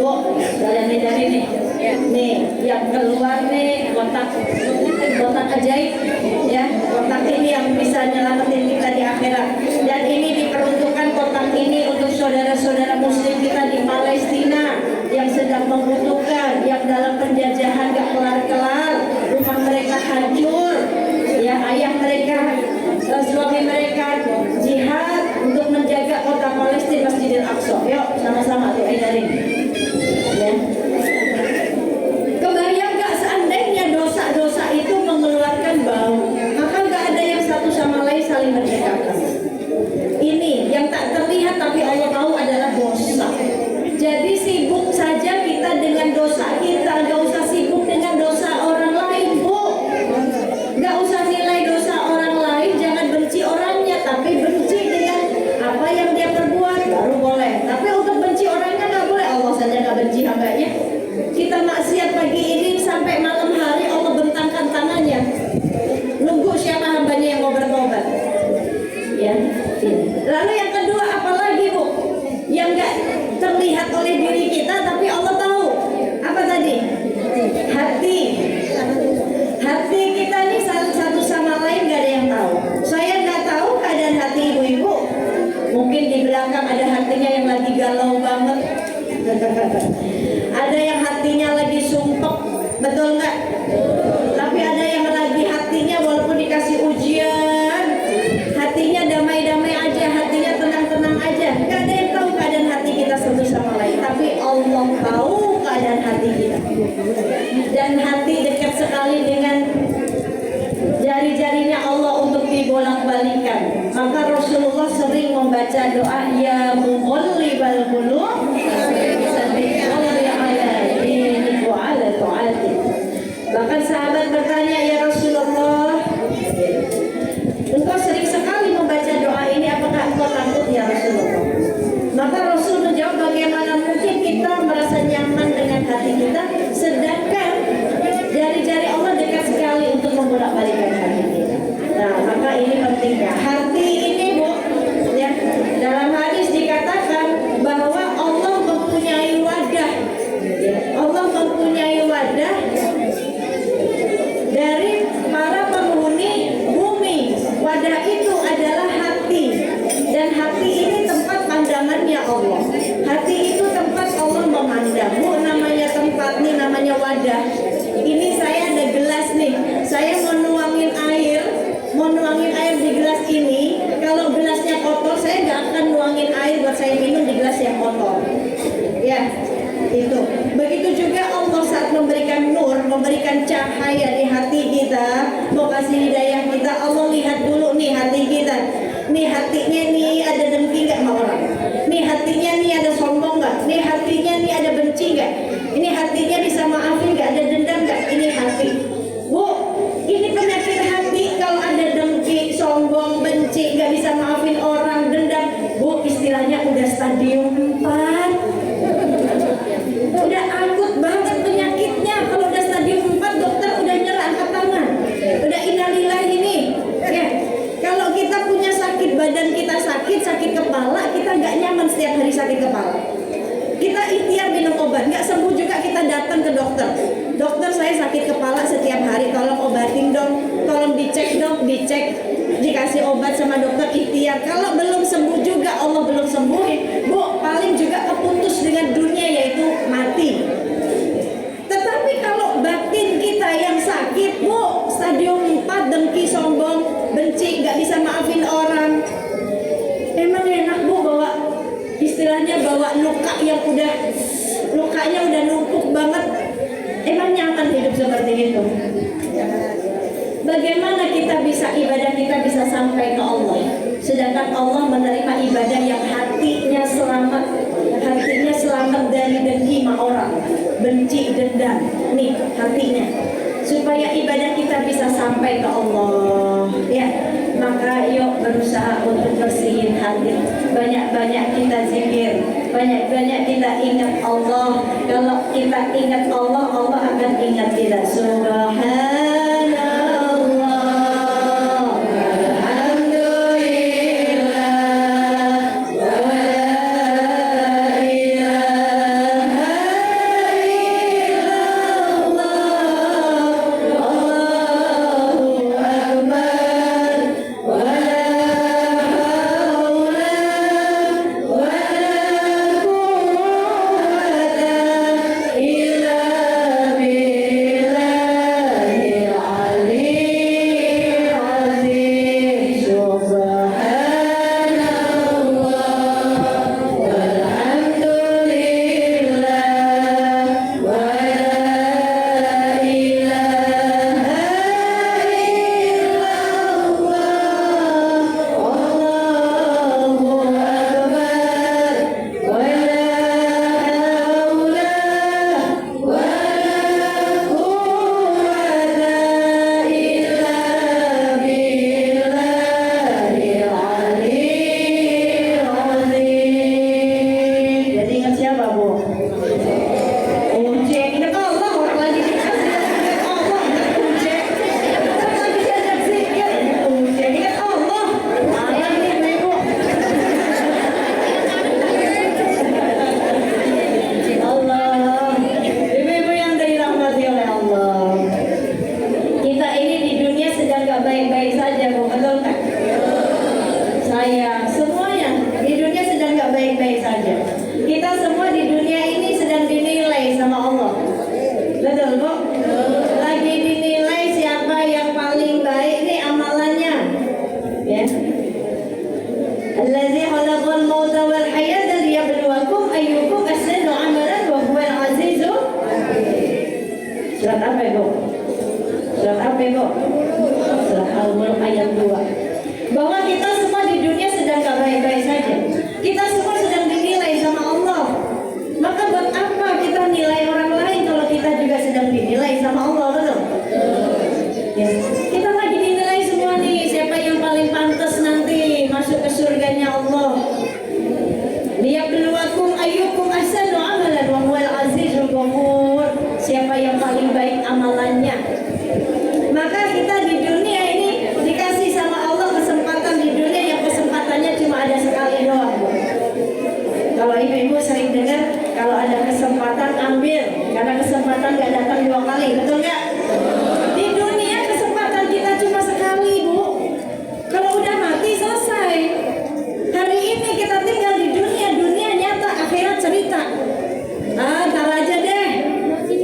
Bu, kalian lihat nih. Nih, yang keluar nih kotak ajaib ya. Kotak ini yang bisa nyelamatin kita di akhirat. Dan ini diperuntukkan kotak ini untuk saudara-saudara muslim kita di Palestina yang sedang membutuhkan, yang dalam penjajahan gak kelar-kelar, rumah mereka hancur, ya ayah mereka, suami mereka jihad untuk menjaga kota Palestina, Masjidil Aqsa. Yuk sama-sama tuh edarin. Ya. Kebayang gak seandainya dosa-dosa itu mengeluarkan bau, maka gak ada yang satu sama lain saling berdekatan. Ini yang tak terlihat tapi Allah tahu adalah dosa. Jadi sibuk saja kita dengan dosa kita, gak usah sibuk dengan dosa orang lain, Bu. Gak usah nilai dosa orang lain, jangan benci orangnya, tapi benci dengan apa yang dia perbuat baru boleh. Tapi untuk benci orangnya gak boleh. Allah saja gak benci hambanya. Kita maksiat pagi ini sampai malam hari Allah bentangkan tangannya, nunggu siapa hambanya yang mau bertobat. Ya. Lalu yang kedua apalagi, Bu? Yang gak terlihat oleh diri kita tapi Allah tahu. Apa tadi? Hati kita nih satu sama lain gak ada yang tahu. Saya gak tahu keadaan hati ibu-ibu. Mungkin di belakang ada hatinya yang lagi galau banget. Ada yang hatinya lagi sumpek, betul nggak? Tapi ada yang lagi hatinya walaupun dikasih ujian, hatinya damai-damai aja, hatinya tenang-tenang aja. Gak ada yang tahu keadaan hati kita satu sama lain, tapi Allah tahu keadaan hati kita. Dan hati dekat sekali dengan jari-jarinya Allah untuk dibolak-balikan. Maka Rasulullah sering membaca doa ya muqallibal qulub bahkan sahabat bertanya, ya Rasulullah, engkau sering sekali membaca doa ini, apakah engkau takut ya Rasulullah? Maka Rasul menjawab, bagaimana mungkin kita merasa nyaman dengan hati kita sedangkan jari-jari Allah dekat sekali untuk membolak-balikan hati kita. Nah, maka ini pentingnya hati ini, Bu, ya. Dalam hadis dikatakan bahwa Allah mempunyai wadah, ya. Allah mempunyai wadah dari para penghuni bumi. Wadah itu adalah hati, dan hati ini tempat pandangannya Allah. Hati itu tempat Allah memandang. Bu, namanya tempat nih, namanya wadah. Ini saya ada gelas nih, saya mau nuangin air di gelas ini. Kalau gelasnya kotor, saya nggak akan nuangin air buat saya minum di gelas yang kotor. Ya, itu. Begitu juga Allah saat memberikan nur, memberikan cahaya di hati kita, mau kasih hidayah kita, Allah lihat dulu nih hati kita. Nih hatinya nih ada dengki nggak sama orang? Nih hatinya nih ada sombong nggak? Nih hatinya nih ada benci nggak? Ini hatinya bisa maafin nggak? Ada dendam nggak? Ini hati. Bu, ini penyakit hati. Kalau ada dengki, sombong, benci, nggak bisa maafin orang, dendam, Bu, istilahnya udah stadium 4. Udah akut banget penyakitnya. Kalau udah stadium 4, dokter udah nyerah, angkat tangan. Udah innalillah ini. Ya. Kalau kita punya sakit, badan kita sakit kepala, kita nggak nyaman setiap hari sakit kepala. Kita ikhtiar minum obat, nggak sembuh juga kita datang ke dokter. Dokter, saya sakit kepala setiap hari, tolong obatin dong, tolong dicek dong, dicek, dikasih obat sama dokter, ikhtiar. Kalau belum sembuh juga, Allah belum sembuhin, Bu, paling juga keputus dengan dunia, yaitu mati. Tetapi kalau batin kita yang sakit, Bu, stadium 4, dengki, sombong, benci, nggak bisa maafin orang, emang enak, Bu, bawa istilahnya bawa luka yang lukanya udah numpuk banget. Emang nyaman hidup seperti itu? Bagaimana kita bisa ibadah kita bisa sampai ke Allah, sedangkan Allah menerima ibadah yang hatinya selamat dari dengki sama orang, benci, dendam. Nih hatinya, supaya ibadah kita bisa sampai ke Allah, ya. Maka yuk berusaha untuk bersihin hati. Banyak-banyak kita zikir, banyak-banyak kita ingat Allah. Kalau kita ingat Allah, Allah akan ingat kita. Subhanallah, alhamdulillah, wa la ilaha Surat apa Ibu? Surat apa Ibu? Surat Al-Mulk ayat 2. Bahwa kita semua di dunia sedang gak baik-baik saja. Kita semua sedang dinilai sama Allah. Maka buat apa kita nilai orang lain kalau kita juga sedang dinilai sama Allah, betul? Ya. Kita lagi dinilai semua nih, siapa yang paling pantas nanti masuk ke surganya Allah. Liyabluwakum ayyukum ahsanu amalan wa huwal azizul ghafur. Siapa yang paling baik amalannya. Maka kita di dunia ini dikasih sama Allah kesempatan di dunia yang kesempatannya cuma ada sekali doang. Kalau ibu-ibu sering dengar kalau ada kesempatan ambil, karena kesempatan gak datang 2 kali, betul nggak? Di dunia kesempatan kita cuma sekali, Bu. Kalau udah mati selesai. Hari ini kita tinggal di dunia, dunia nyata, akhirat cerita. Ntar aja deh,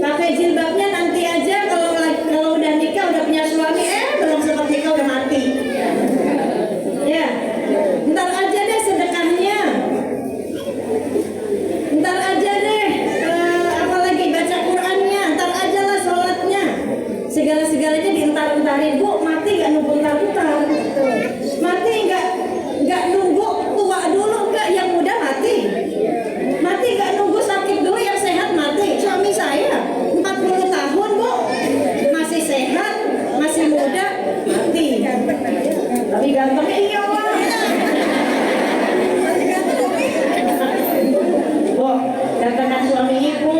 pakai jilbabnya nanti aja. Kalau udah nikah, udah punya suami, belum sempat nikah udah mati. Ya, ntar aja deh sedekahnya. Ntar aja deh, apalagi baca Qurannya, ntar aja lah sholatnya. Segala-segalanya dientar-entarin. Bu, mati gak nunggu entar-entar? Mati gak nunggu tua dulu, enggak, yang muda mati. Mati gak nunggu sakit dulu, yang sehat mati. Suami saya 40 tahun, Bu, masih sehat, masih muda, mati. Tapi gantengnya iya, Pak. Bu, datangkan suami ibu.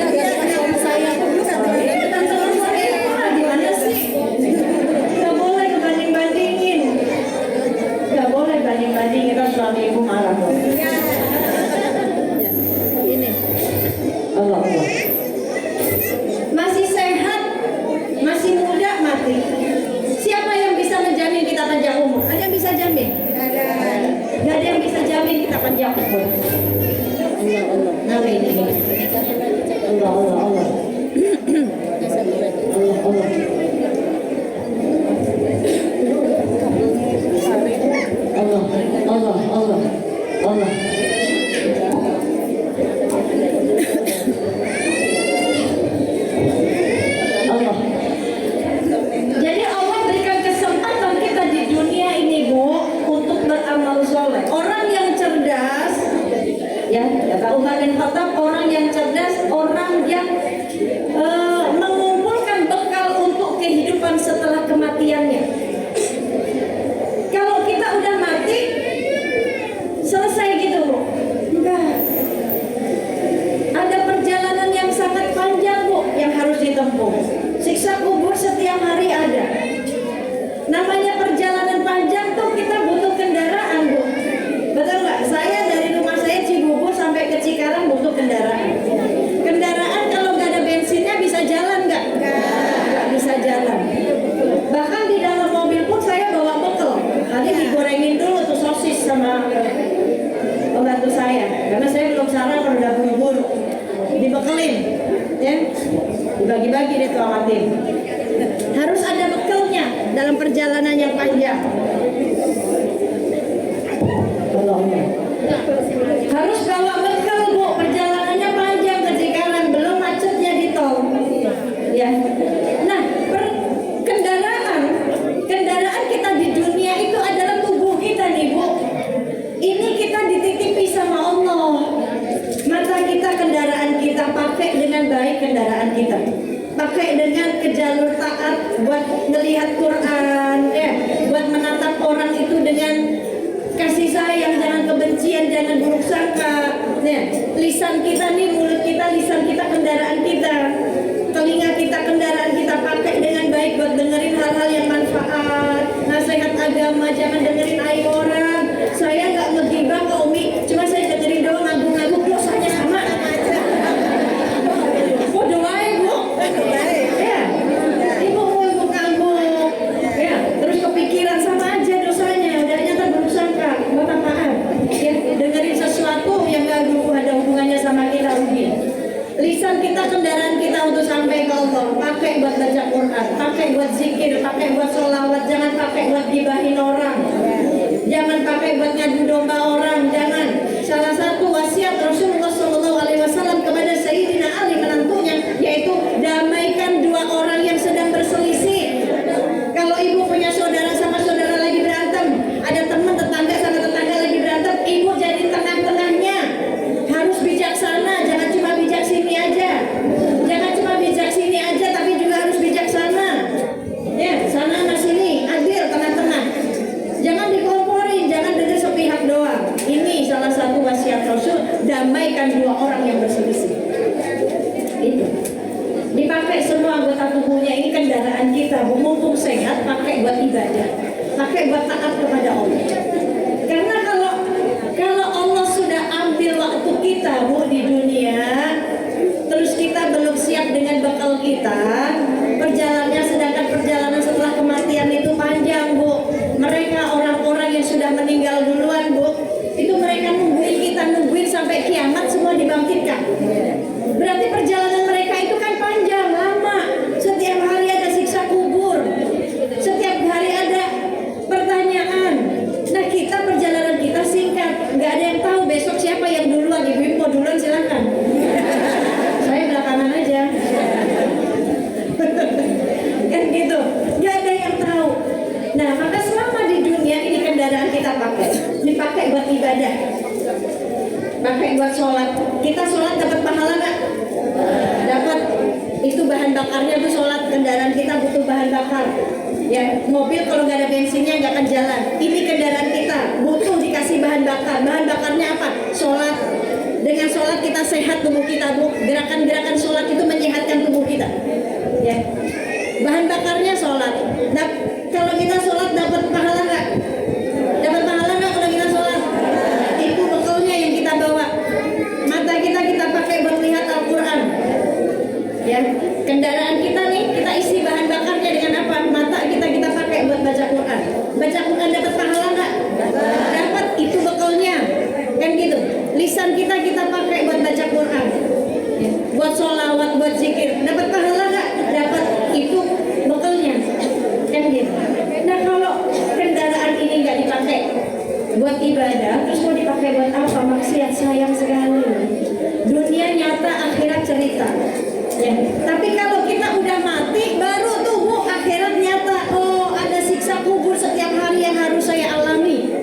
Datangkan saya pun datangkan suami ibu. Gimana sih? Gak boleh banding-bandingin. Gak boleh banding-bandingin, kan suami ibu marah. Allah. Masih sehat, masih muda, mati. Siapa yang bisa menjamin kita panjang umur? Ada yang bisa jamin? Gak ada yang bisa jamin kita panjang umur. Allah. Nah ini. Allah. Allah. Jadi Allah berikan kesempatan kita di dunia ini, Bu, untuk beramal soleh. Orang yang cerdas, ya, kata Umar bin Khattab, orang yang cerdas, orang yang mengumpulkan bekal untuk kehidupan setelah kematiannya. Kalau kita udah mati, selesai gitu, Bu? Enggak. Ada perjalanan yang sangat panjang, Bu, yang harus ditempuh. Siksa kubur setiap hari ada. Namanya perjalanan panjang tuh kita butuh kendaraan, Bu. Betul nggak? Saya dari rumah saya Cibubur sampai ke Cikarang butuh kendaraan. Kendaraan kalau nggak ada bensinnya bisa jalan nggak? Nggak bisa jalan. Bahkan di dalam mobil pun saya bawa bekal. Tadi digorengin dulu tuh sosis sama pembantu saya, karena saya belum sarapan, udah buru-buru. Dibekelin, ya, dibagi-bagi deh tuh sama tim. Harus ada bekalnya dalam perjalanan yang panjang. Harus bawa bekal, Bu, perjalanannya panjang ke Cikarang, belum macetnya di tol. Ya. Nah, kendaraan kita di dunia itu adalah tubuh kita nih, Bu. Ini kita dititipi sama Allah. Mata kita, kendaraan kita, pakai dengan baik kendaraan kita. Pakai dengan ke jalur taat buat melihat Quran, ya, buat menatap orang itu dengan kasih sayang, jangan kebencian, jangan buruk sangka. Ya, lisan kita nih, mulut kita, lisan kita, kendaraan kita. Telinga kita, kendaraan kita, pakai dengan baik buat dengerin hal-hal yang manfaat, nasihat agama, jangan dengerin aib orang. Saya nggak ngegibah kok, Umi, cuma saya dengerin doang, ngagung-ngagung, dosanya sama. Bodoh aja, Bu. Ya, ibu ngangguk-ngangguk, ya, terus kepikiran sama aja dosanya, udah nyata bersangka, mohon maaf. Ya, dengerin sesuatu yang nggak ada hubungannya sama kita, rugi. Lisan kita, kendaraan kita untuk sampai ke Allah. Pakai buat baca Quran, pakai buat zikir, pakai buat sholawat. Jangan pakai buat gibahin orang, jangan pakai buat ngadu domba orang. Jangan. Salah satu wasiat Rasulullah SAW kepada Sayyidina Ali menantunya, yaitu damaikan anggota tubuhnya ini kendaraan kita, Bu. Mumpung sehat, pakai buat ibadah, pakai buat taat kepada Allah. Karena kalau Allah sudah ambil waktu kita, Bu, di dunia, terus kita belum siap dengan bekal kita, sedangkan perjalanan setelah kematian itu panjang, Bu. Mereka orang-orang yang sudah meninggal duluan, Bu, itu mereka nungguin sampai kiamat semua dibangkitkan. Berarti perjalanan mereka itu kan panjang, lama. Setiap hari ada siksa kubur, setiap hari ada pertanyaan. Nah, kita perjalanan kita singkat, nggak ada yang tahu besok siapa yang duluan. Ibu mau duluan silakan. Saya belakangan aja. Kan gitu, nggak ada yang tahu. Nah, maka selama di dunia ini kendaraan kita dipakai buat ibadah, pakai buat sholat. Kita sholat dapat pahala nggak? Dapat. Itu bahan bakarnya tuh sholat. Kendaraan kita butuh bahan bakar. Ya, mobil kalau nggak ada bensinnya nggak akan jalan. Ini kendaraan kita butuh dikasih bahan bakar. Bahan bakarnya apa? Sholat. Dengan sholat kita sehat tubuh kita, Bu. Gerakan-gerakan sholat itu menyehatkan tubuh kita. Ya. Bahan bakarnya sholat. Nah, kalau kita sholat dapat pahala nggak? Dapat pahala nggak kalau kita sholat? Itu bekalnya yang kita bawa. Mata kita pakai buat lihat Al-Quran. Ya, kendaraan kita nih, kita isi bahan bakarnya dengan apa? Mata kita pakai buat baca Quran. Baca Quran dapat pahala nggak? Dapat. Itu bekalnya. Kan gitu. Lisan kita pakai buat baca Quran. Ya. Buat sholawat, buat zikir. Dapat pahala nggak? Dapat. Itu bekalnya. Kan gitu. Nah, kalau kendaraan ini nggak dipakai buat ibadah, terus mau dipakai buat apa? Maksiat, sayang sekali. Dunia nyata, akhirat cerita. Ya. Tapi kalau kita udah mati, baru tuh, Bu, akhirat nyata. Oh, ada siksa kubur setiap hari yang harus saya alami.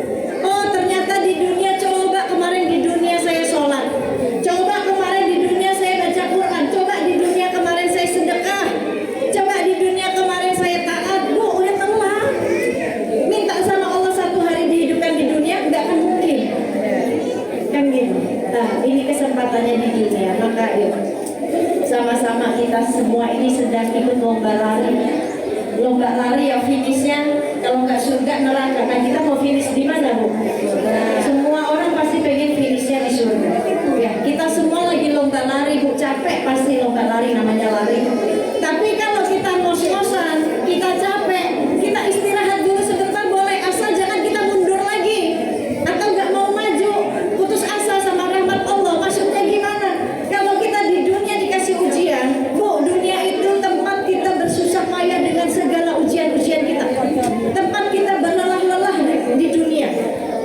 Oh, ternyata di dunia, coba kemarin di dunia saya sholat, coba kemarin di dunia saya baca Quran, coba di dunia kemarin saya sedekah, coba di dunia kemarin saya taat. Bu, udah telat. Minta sama Allah satu hari dihidupkan di dunia, nggak akan mungkin. Kan gitu. Nah, ini kesempatannya di dunia. Maka yuk, sama-sama kita semua ini sedang ikut lomba lari. Lomba lari ya finishnya, kalau nggak surga neraka. Nah, kita mau finish di mana, Bu? Semua orang pasti pengen finishnya di surga. Ya, kita semua lagi lomba lari, Bu. Capek pasti lomba lari, namanya lari. Tapi kalau kita ngos-ngosan, kita capek, kita istirahat dulu sebentar boleh, asal jangan kita mundur lagi atau nggak mau maju, putus asa sama rahmat Allah. Maksudnya gimana? Kalau kita di dunia dikasih ujian, Bu, dunia itu tempat kita bersusah payah dengan segala ujian-ujian kita, tempat kita berlelah-lelah di dunia.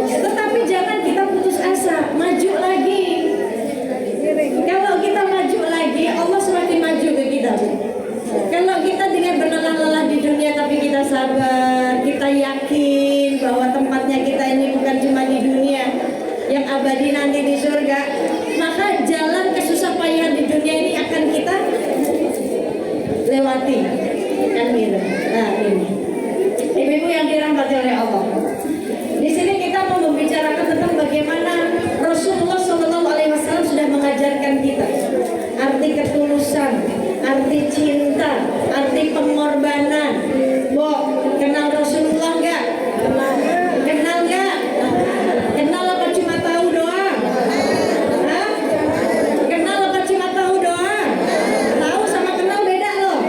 Tetapi jangan kita putus asa, maju lagi. Kalau kita maju lagi, Allah semakin maju ke kita, Bu. Kalau kita dengan berlelah-lelah di dunia tapi kita sabar, kita yakin bahwa tempatnya kita ini bukan cuma di dunia, yang abadi nanti di surga, maka jalan kesusah payah di dunia ini akan kita lewati. Kan gitu. Nah, ini ibu-ibu yang dirahmati oleh Allah. Di sini kita mau membicarakan tentang bagaimana Rasulullah SAW sudah mengajarkan kita arti ketulusan, arti cinta, arti pengorbanan. Bu, kenal Rasulullah nggak? Kenal nggak? Kenal apa cuma tahu doang? Hah? Kenal apa cuma tahu doang? Tahu sama kenal beda loh.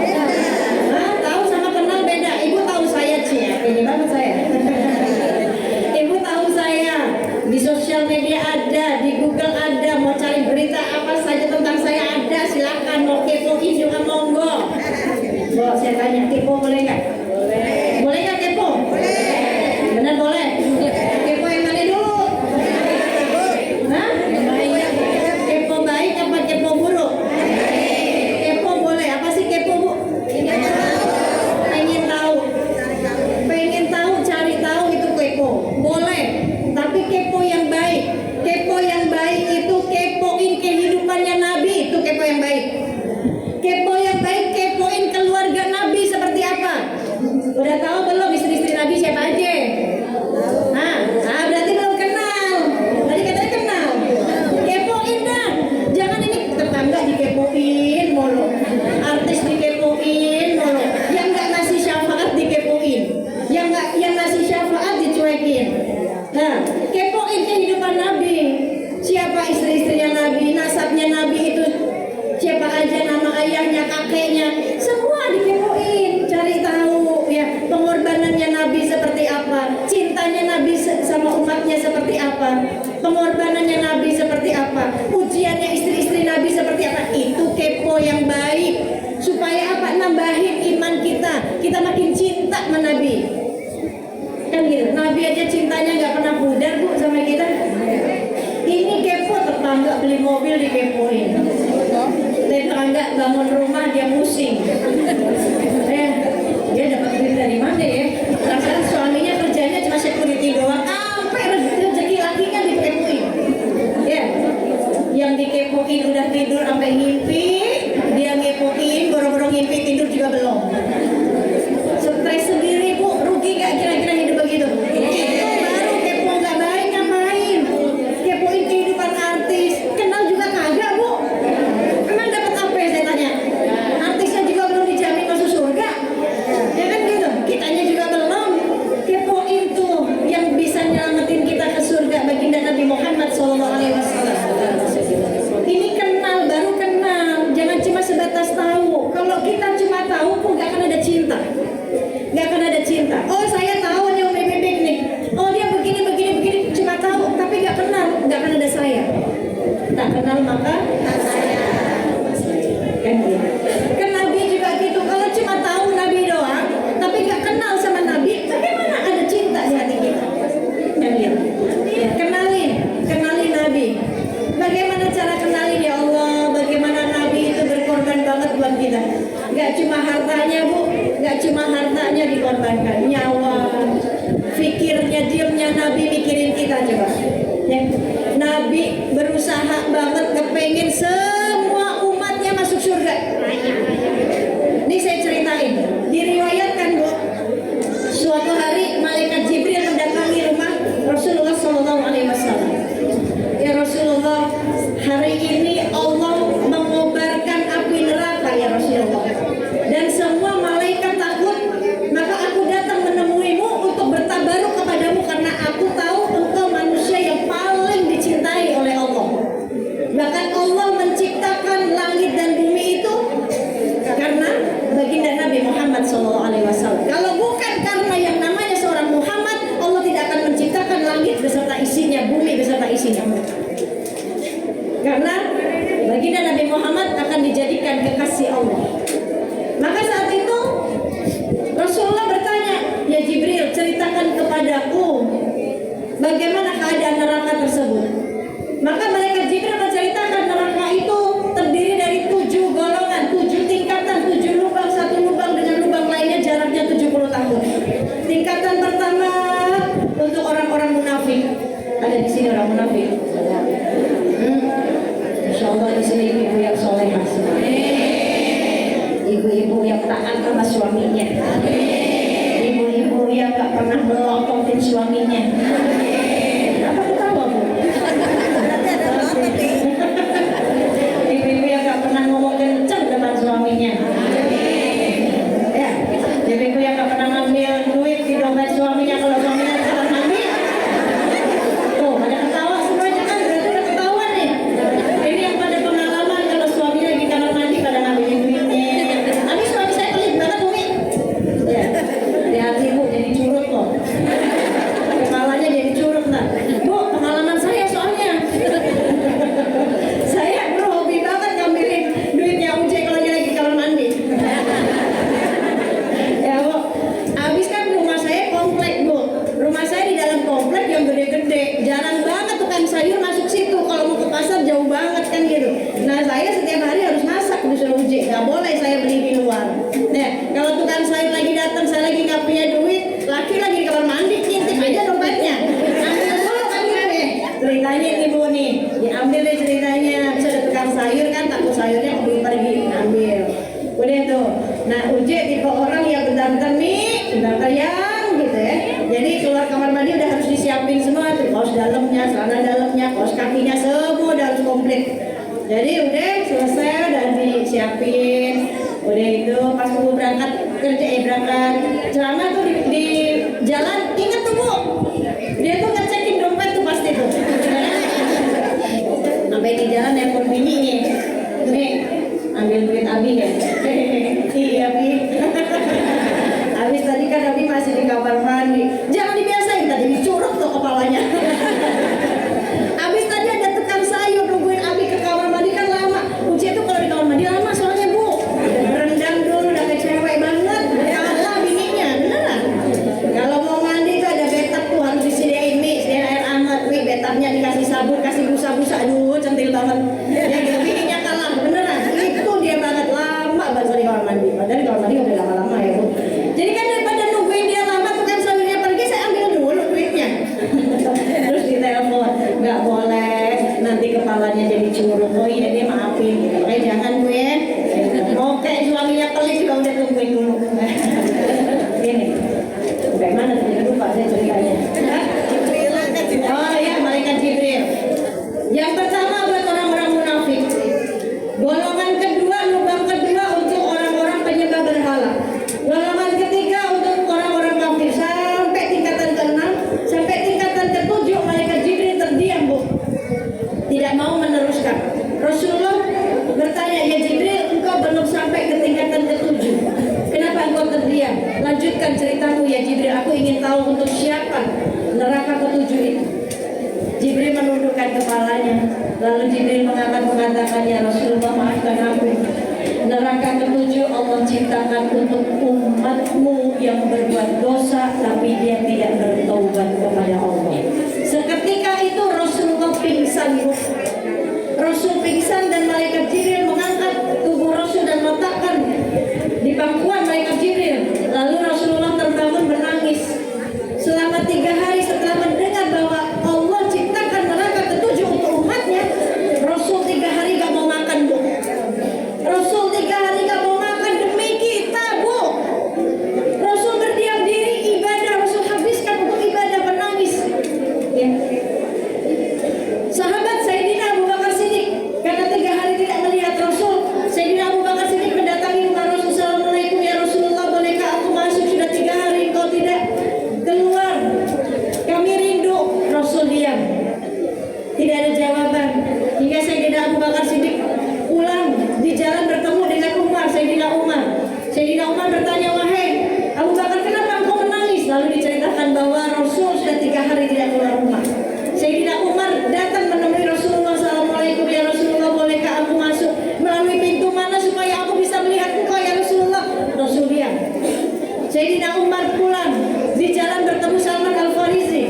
Hah? Tahu sama kenal beda. Ibu tahu saya, ini banget saya. Ibu tahu saya di sosial media ada, di Google ada, mau cari berita apa saja tentang saya ada, silakan. Mau kepoin juga monggo. Bu, saya tanya, kepo boleh nggak? Boleh. Boleh nggak kepo? Boleh. Benar boleh. Kepo yang mana dulu? Hah? Kepo baik apa kepo buruk? Kepo boleh. Apa sih kepo, Bu? Pengen tahu. Pengen tahu, cari tahu itu kepo. Boleh. Tapi kepo yang baik. Kepo yang baik itu kepoin kehidupannya Nabi, itu kepo yang baik. Kepo yang baik, kepoin keluarga Nabi seperti apa. Udah tahu belum istri-istri Nabi siapa aja? Nah, berarti belum kenal. Tadi katanya kenal. Kepoin dah. Jangan ini tetangga dikepoin mulu, artis dikepoin, nama ayahnya, kakeknya, semua dikepoin, cari tahu ya pengorbanannya Nabi seperti apa, cintanya Nabi sama umatnya seperti apa, pengorbanannya Nabi seperti apa, ujiannya istri-istri Nabi seperti apa. Itu kepo yang baik, supaya apa? Nambahin iman kita makin cinta sama Nabi. Kan gitu, Nabi aja cintanya nggak pernah pudar Bu sama kita. Ini kepo, tetangga beli mobil dikepoin, tetangga bangun rumah dia pusing. Dia dapat duit dari mana ya? Rasanya suaminya kerjanya cuma security doang, sampai rezeki lakinya dikepoin. Ya, yang dikepoin udah tidur sampai ngimpi, dia ngepoin, boro-boro ngimpi tidur juga belum. Stres sendiri Bu, rugi gak kira-kira hidup begitu? Itu baru kepo gak baik. Ngapain kepoin kehidupan artis? Kenal juga kagak Bu? Emang dapat apa ya saya tanya? Artisnya juga belum dijamin masuk surga, ya kan gitu? Kitanya juga belum. Kepoin tuh yang bisa nyelamatin kita ke surga, baginda Nabi Muhammad SAW. Ini kenal, baru kenal, jangan cuma sebatas tahu. Kalau kita cuma tahu kok gak akan ada cinta. Gak akan ada cinta. Oh saya tahu dia mau bebek nih. Oh dia begini, cuma tahu, tapi gak kenal, gak akan ada saya. Tak kenal maka tak sayang. Kan gitu. Kan Nabi juga gitu. Kalau cuma tahu Nabi doang, tapi gak kenal sama Nabi, bagaimana ada cinta di hati kita? Kan gitu. Kenalin Nabi. Bagaimana cara kenalin ya Allah? Bagaimana Nabi itu berkorban banget buat kita. Gak cuma hartanya Bu, gak cuma hartanya dikorbankan, nyawa, fikirnya, diamnya Nabi mikirin kita coba. Ya. Nabi berusaha banget kepengen semua umatnya masuk surga. Ini saya ceritain, diriwayatkan Bu, suatu hari malaikat Jibril mendatangi rumah Rasulullah SAW. Ya Rasulullah, hari ini Allah mengobarkan api neraka ya Rasulullah, dan semua malaikat takut, maka aku datang menemuimu untuk bertabaruk kepadamu karena aku tahu engkau manusia yang paling dicintai oleh Allah. Bahkan Allah menciptakan langit dan bumi itu karena baginda Nabi Muhammad SAW. Kalau bukan karena yang namanya seorang Muhammad, Allah tidak akan menciptakan langit beserta isinya, bumi beserta isinya. Karena baginda Nabi Muhammad akan dijadikan kekasih Allah. Maka saat itu Rasulullah bertanya, ya Jibril, ceritakan kepadaku bagaimana keadaan neraka tersebut. Maka malaikat Jibril menceritakan neraka itu terdiri dari 7 golongan, 7 tingkatan, 7 lubang, satu lubang dengan lubang lainnya jaraknya 70 tahun. Tingkatan pertama untuk orang-orang munafik. Ada di sini orang munafik. Insya Allah di sini ibu yang solehah semua. Ibu-ibu yang taat sama suaminya. Ibu-ibu yang gak pernah melototin suaminya. Apa ketawa Bu? Ibu-ibu yang gak pernah ngomong kenceng depan suaminya. Ya, ibu-ibu yang gak pernah ngambil duit di dompet suaminya kalau suaminya kamar mandi. Tuh, pada ketawa semuanya kan, berarti udah ketahuan nih. Ini yang pada pengalaman kalau suami lagi kamar mandi pada ngambilin duitnya. Tapi suami saya pelit banget Umi. Ya, hati Bu jadi curut loh. Kepalanya jadi curut lah. Bu, pengalaman saya soalnya. Saya hobi banget ngambilin duitnya Uce kalau dia lagi kamar mandi. Ya Bu, habis kan rumah saya komplek Bu. Rumah saya di dalam komplek yang gede-gede. Jarang banget tukang sayur masuk situ. Kalau mau ke pasar jauh banget kan gitu. Nah saya setiap hari harus masak disuruh Uce. Gak boleh saya beli di luar. Nah kalau tukang sayur lagi datang, saya lagi gak punya duit, laki lagi di kamar mandi, ngintip aja dompetnya. Ambil dulu kan deh. Ceritanya nih Bu nih, diambil deh ceritanya. Bisa ada tukang sayur kan, takut sayurnya keburu pergi, ambil. Udah tuh. Nah Uce tipe orang yang bentar-bentar nih, bentar-bentar yang gitu ya. Jadi keluar kamar mandi udah harus disiapin semua tuh, kaos dalamnya, celana dalamnya, kaos kakinya, semua udah harus komplit. Jadi udah selesai, udah disiapin. Udah itu pas mau berangkat kerja, berangkat celana tuh di jalan, ingat tuh Bu, dia tuh ngecekin dompet tuh pasti tuh. Sampai di jalan yang berbunyi nih, ambil duit nungguin Abi ya. Iya Abi. Habis tadi kan Abi masih di kamar mandi. Jangan dibiasain tadi dicuruk tuh kepalanya. Habis tadi ada tukang sayur nungguin Abi ke kamar mandi kan lama. Uci itu kalau di kamar mandi lama soalnya Bu. Rendang dulu udah kayak cewek banget. Ya Allah bininya beneran. Kalau mau mandi tuh ada bathtub tuh harus disediain nih, sediain air hangat. Wih bathtubnya dikasih sabun, kasih busa-busa. Aduh centil banget. Ya gitu bininya kalah beneran. Itu dia banget lama banget di kamar mandi. Padahal di kamar mandi udah lama-lama ya Bu. Jadi kan daripada nungguin dia lama tukang sayurnya pergi, saya ambil dulu duitnya. Terus ditelepon, nggak boleh nanti kepalanya jadi curug. Oh iya dia maafin. Oke jangan gue. Oke suaminya pelit juga udah tungguin dulu. Ini bagaimana tadi lupa saya ceritanya. Oh iya malaikat Jibril. Yang pertama buat orang-orang munafik. Golongan kedua, lubang kedua untuk orang-orang penyembah berhala. Golongan ketiga untuk orang-orang kafir sampai tingkatan ke-6, sampai tingkatan ke-7 malaikat Jibril terdiam Bu. Tidak mau meneruskan. Rasulullah bertanya, ya Jibril, engkau belum sampai ke tingkatan ke-7. Kenapa engkau terdiam? Lanjutkan ceritamu ya Jibril. Aku ingin tahu untuk siapa neraka ke-7 itu. Jibril menundukkan kepalanya. Lalu Jibril mengatakan, ya Rasulullah maafkan aku. Neraka ke-7 Allah ciptakan untuk umatmu yang berbuat dosa tapi dia tidak bertaubat kepada Allah. Seketika itu Rasulullah pingsan. Rasul pingsan dan malaikat Jibril mengangkat tubuh Rasul dan meletakkan di pangkuan malaikat Jibril. Lalu Rasulullah terbangun menangis selama 3 hari setelah mendengar bahwa Allah ciptakan neraka ke-7 untuk umatnya. Rasul 3 hari gak mau makan Bu. Rasul 3 hari gak mau makan demi kita Bu. Rasul berdiam diri ibadah, Rasul habiskan untuk ibadah menangis ya. Sahabat Sayyidina Abu Bakar Siddiq karena 3 hari tidak melihat Rasul, Sayyidina Abu Bakar Siddiq mendatangi rumah Rasul. Assalamualaikum ya Rasulullah, bolehkah aku masuk? Sudah 3 hari engkau tidak keluar, kami rindu. Rasul diam, tidak ada jawaban hingga Sayyidina Abu Bakar Siddiq pulang. Di jalan bertemu dengan Sayyidina Umar. Sayyidina Umar bertanya, wahai Abu Bakar, kenapa engkau menangis? Lalu diceritakan bahwa Rasul sudah 3 hari tidak keluar rumah. Sayyidina Umar datang menemui Rasulullah. Assalamualaikum ya Rasulullah, bolehkah aku masuk? Melalui pintu mana supaya aku bisa melihat engkau ya Rasulullah? Rasul diam. Sayyidina Umar pulang. Di jalan bertemu Salman Al-Farisi.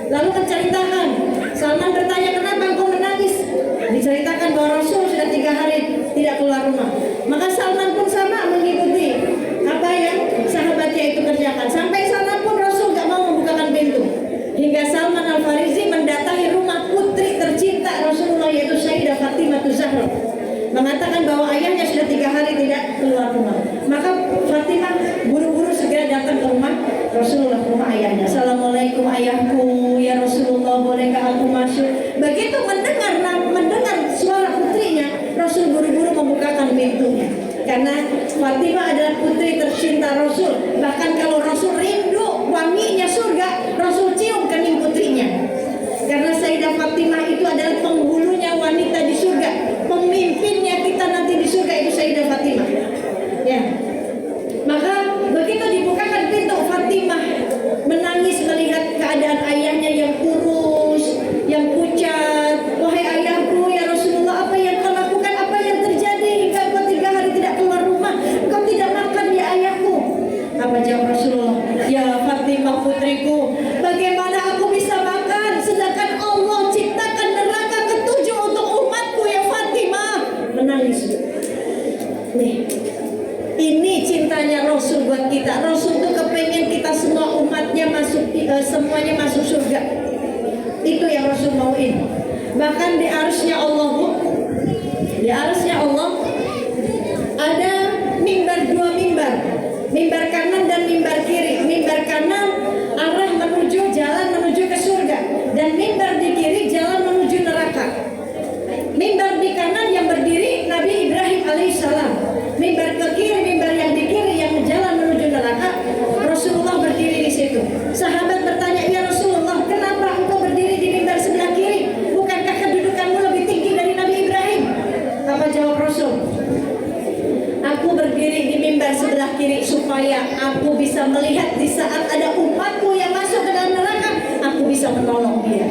Lalu menceritakan. Salman bertanya, kenapa engkau menangis? Diceritakan bahwa Rasul sudah 3 hari tidak keluar rumah. Maka Salman pun sama mengikuti apa yang sahabatnya itu kerjakan. Sampai sana pun Rasul gak mau membukakan pintu. Hingga Salman Al-Farisi mendatangi rumah putri tercinta Rasulullah, yaitu Sayyidah Fatimah Zahra. Mengatakan bahwa ayahnya sudah 3 hari tidak keluar rumah. Maka Fatimah buru-buru segera datang ke rumah Rasulullah, ke rumah ayahnya. Assalamualaikum ayahku ya Rasulullah, bolehkah aku masuk? Begitu mendengar suara putrinya, Rasul buru-buru membukakan pintunya. Karena Fatimah adalah putri tercinta Rasul. Bahkan kalau Rasul rindu wanginya surga, Rasul cium kening putrinya. Karena Sayyidah Fatimah itu adalah penghulunya wanita di surga. Pemimpinnya kita nanti di surga itu Sayyidah Fatimah. Ya. Maka begitu dibukakan pintu, Fatimah menangis melihat keadaan ayahnya yang kurus, yang pucat. Wahai ayahku ya Rasulullah, apa yang kau lakukan? Apa yang terjadi hingga kau 3 hari tidak keluar rumah? Kau tidak makan ya ayahku? Apa jawab Rasulullah? Ya Fatimah putriku, bagaimana aku bisa makan sedangkan Allah ciptakan neraka ke-7 untuk umatku ya Fatimah? Menangis. Nih, ini cintanya Rasul buat kita. Rasul tuh kepengen kita semua umatnya masuk, semuanya masuk surga. Itu yang Rasul mauin. Bahkan di arsy-Nya Allah Bu, di arsy-Nya Allah ada mimbar, 2 mimbar. Mimbar kanan dan mimbar kiri. Mimbar kanan arah menuju jalan menuju ke surga, dan mimbar di kiri jalan menuju neraka. Mimbar di kanan yang berdiri Nabi Ibrahim alaihissalam. Mimbar ke kiri, mimbar yang di kiri yang jalan menuju neraka, Rasulullah berdiri di situ. Sahabat bertanya, ya Rasulullah, kenapa engkau berdiri di mimbar sebelah kiri? Bukankah kedudukanmu lebih tinggi dari Nabi Ibrahim? Apa jawab Rasul? dan sebelah kiri, supaya aku bisa melihat di saat ada umatku yang masuk ke dalam neraka, aku bisa menolong dia.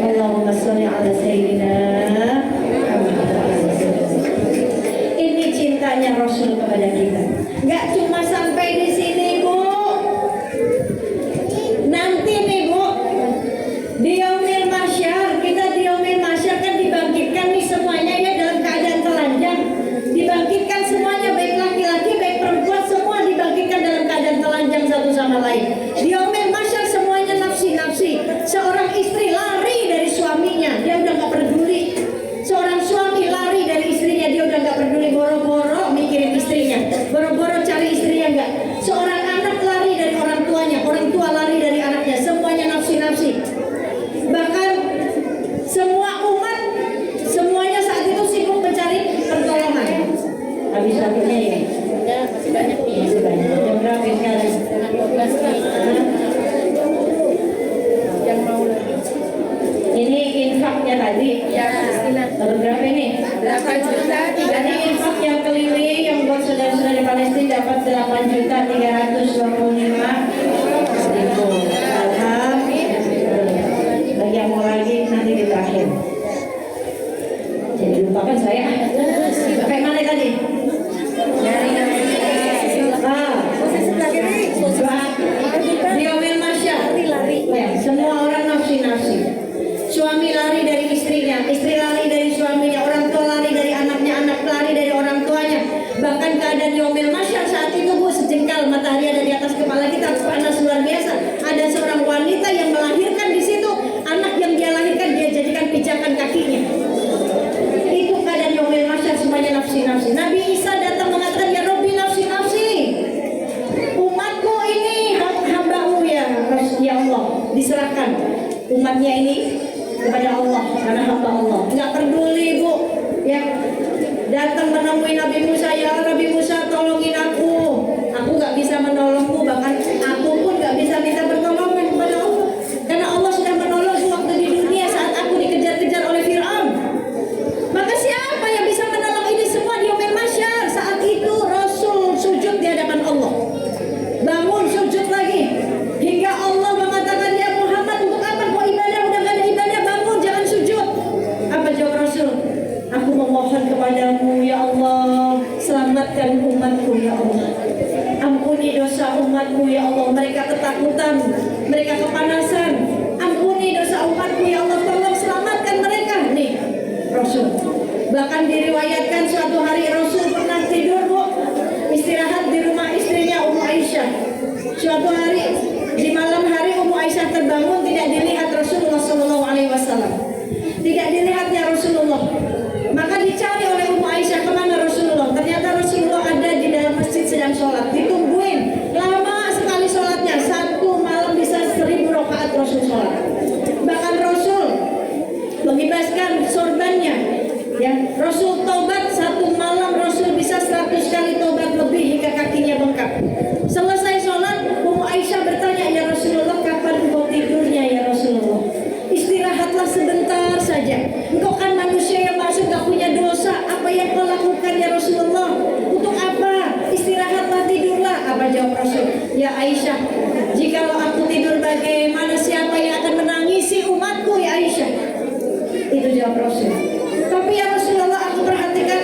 Allahumma sholli ala sayyidina Muhammad. Ini cintanya Rasul kepada kita. Nggak cuma sampai di sini, Bu. Nanti nih, Bu, di yaumil mahsyar, kita di yaumil mahsyar kan dibangkitkan nih semuanya ya dalam keadaan telanjang. Dibangkitkan semuanya, baik laki-laki baik perempuan, semua dibangkitkan dalam keadaan telanjang satu sama lain. Di yaumil mahsyar semuanya nafsi-nafsi. Seorang istri lari dari suaminya, dia udah nggak peduli. Seorang suami lari dari istrinya, dia udah nggak peduli, boro-boro mikirin istrinya, boro-boro cari istrinya enggak. Seorang anak lari dari orang tuanya, orang tua lari dari anaknya, semuanya nafsi-nafsi. Bahkan semua umat, semuanya saat itu sibuk mencari pertolongan. Habis waktunya ini. Masih banyak nih. Masih banyak. Jam berapa sekarang? 12. Yang mau lagi. Ini infaknya tadi. Ya, Bismillah. Berapa ini? 8 juta. Jadi infak yang keliling yang buat saudara-saudara di Palestina dapat 8.325.000. Alhamdulillah. Bagi yang mau lagi nanti di terakhir. Jadi lupakan saya. Pakai mana tadi? Di yaumil mahsyar. Semua orang nafsi-nafsi. Suami lari dari istrinya, istri lari dari suaminya, orang tua lari dari anaknya, anak lari dari orang tuanya. Bahkan keadaan yaumil mahsyar saat itu, Bu, sejengkal matahari ada di atas kepala kita, panas luar biasa. Ada seorang wanita yang melahirkan di situ, anak yang dia lahirkan dia jadikan pijakan kakinya. Itu keadaan yaumil mahsyar, semuanya nafsi-nafsi. Nabi Isa datang mengatakan, ya Rabbi nafsi-nafsi, umatku ini hambamu ya Allah, diserahkan umatnya ini kepada Allah karena hamba Allah. Nggak peduli, Bu, ya, datang menemui Nabi Musa, ya Nabi Musa tolongin aku nggak bisa menolongmu, bahkan aku pun nggak bisa minta pertolongan kepada Allah karena Allah sudah menolong waktu di dunia saat aku dikejar-kejar oleh Fir'aun. Maka siapa yang bisa menolong ini semua di yaumil mahsyar? Saat itu Rasul sujud di hadapan Allah, bangun sujud lagi hingga Allah mengatakan, ya Muhammad, untuk apa kau ibadah, udah gak ada ibadah, bangun, jangan sujud. Apa jawab Rasul? Aku memohon kepadamu ya Allah, selamatkan umatku ya Allah, ampuni dosa umatku ya Allah, mereka ketakutan, mereka kepanasan, ampuni dosa umatku ya Allah, tolong selamatkan mereka. Nih Rasul. Bahkan diriwayatkan suatu hari Rasul pernah tidur, Bu, istirahat di rumah istrinya Ummu Aisyah. Suatu hari di malam hari Ummu Aisyah terbangun, tidak dilihat Rasulullah SAW. Tidak dilihat ya Rasulullah. Maka dicari oleh Ummu Aisyah, kemana Rasulullah? Ternyata Rasulullah ada di dalam masjid sedang sholat. Ditungguin, lama sekali sholatnya. Satu malam bisa 1000 rakaat Rasul sholat. Bahkan Rasul membebaskan sorbannya. Ya, Rasul taubat satu malam, Rasul bisa 100 kali taubat lebih hingga kakinya bengkak. Selesai sholat, Ummu Aisyah bertanya, ya Rasulullah, kapan engkau tidurnya ya Rasulullah? Istirahatlah sebentar saja. Engkau kan manusia yang masuk gak punya dosa. Apa yang kau lakukan ya Rasulullah? Untuk apa? Istirahatlah, tidurlah. Apa jawab Rasul? Ya Aisyah, jikalau aku tidur, bagaimana siapa yang akan menangisi umatku ya Aisyah? Itu jawab Rasul. Tapi ya Rasulullah, aku perhatikan